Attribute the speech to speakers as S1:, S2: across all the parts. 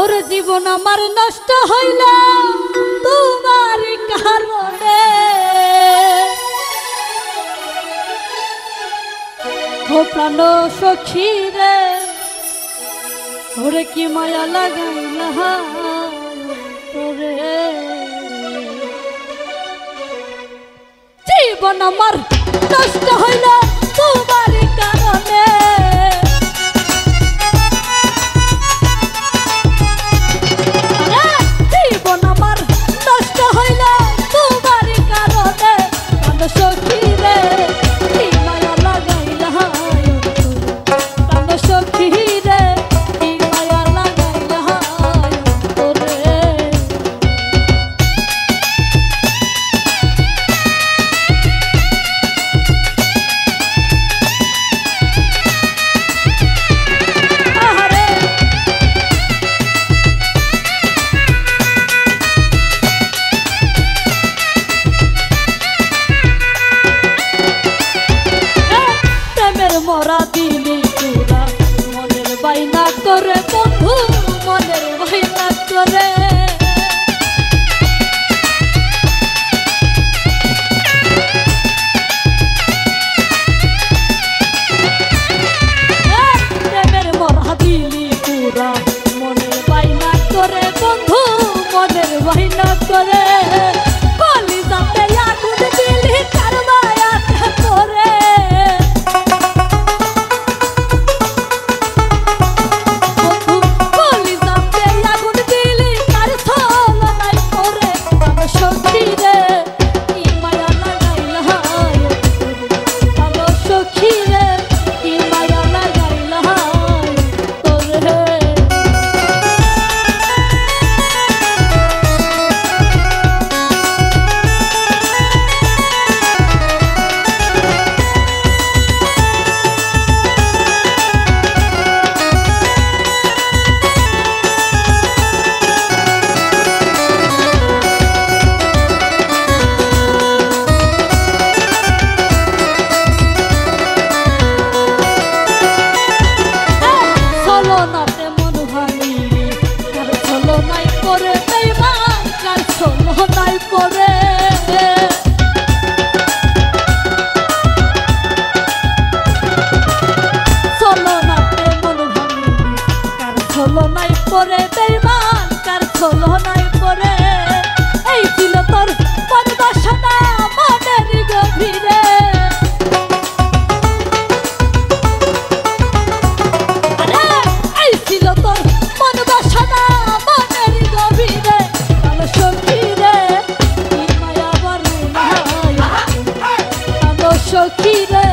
S1: ওর জীবন আমার নষ্ট হইল তোমার কারণে। ও প্রাণ সখী রে ওরে কি মায়া লাগাইলা তোরে। জীবন আমার নষ্ট হইল তোমার কারণে। জীবন আমার নষ্ট হইল তোমার কারণে। প্রাণ সখী রে কি মায়া লাগাইলা প্রাণ সখী রে কি মায়া লাগাইলা তোরে। মরা দিলি তোরা মনের বাইনা করে বন্ধু মনের বাইনা করে। প্রেমের মরা দিলি তোরা মনের বাইনা করে বন্ধু মনের বাইনা করে। কলিজাতে আগুন দিলি কার মায়াতে করে। পরে বেঈমান কার ছলো নাই পরে। এই ছিল তোর মন বাসনা মনের গভীরে। আরে এই ছিল তোর মন বাসনা মনের গভীরে। কালো সখী রে কি মায়া বাড়াইলা কালো সখী রে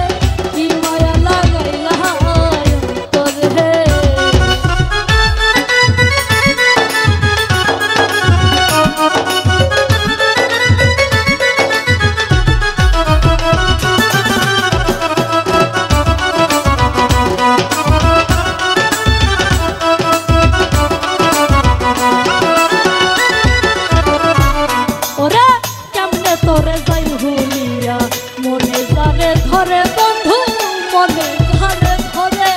S1: কি মায়া লাগাইলা তোরে। তোরে যাই ভুলিয়া মনে যারে ধরে বন্ধু মনে যারে ধরে।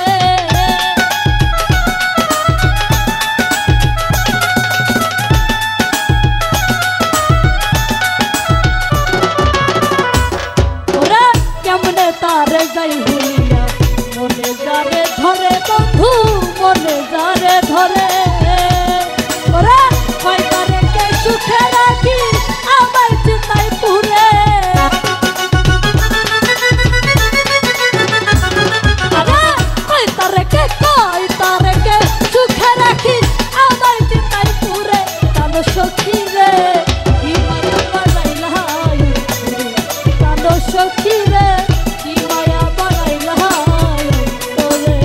S1: ওরে কেমনে তারে যাই ভুলিয়া মনে যারে ধরে বন্ধু মনে যারে ধরে। ওরে কয় তারে কে সুখে রাখি আমার চিন্তায় পুরে। আরে কয় তারে কে সুখে রাখি আমার চিন্তায় পুরে। কালো সখী রে কি মায়া বাড়াইলা কালো সখী রে কি মায়া বাড়াইলা তোরে।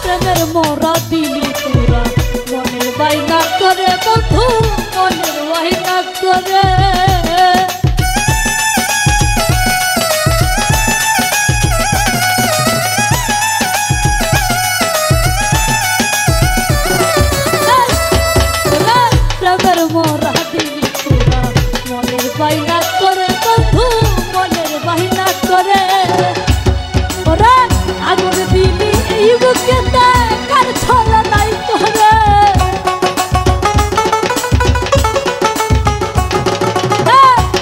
S1: প্রেমের মরা দিলি তোরা করে বন্ধু মনের ওয়াহিনা করে প্রেমের মোরা দিলি পুরা মনের বাইনা করে বন্ধু মনের বাইনা করে ওরে আগুন দিলি এই বুকেতে কার ছলা নাই করে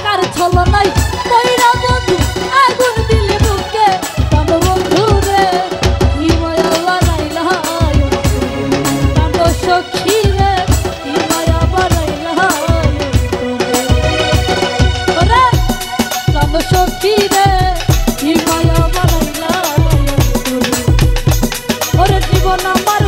S1: কার ছলা নাই কইরা বন্ধু আগুন দিলি বুকে তব বন্ধু রে কি মায়া বানাইলা তব সখী রে কি মায়া বানাইলা ওরে তব সখী রে কি মায়া বানাইলা ওরে জীবন আমার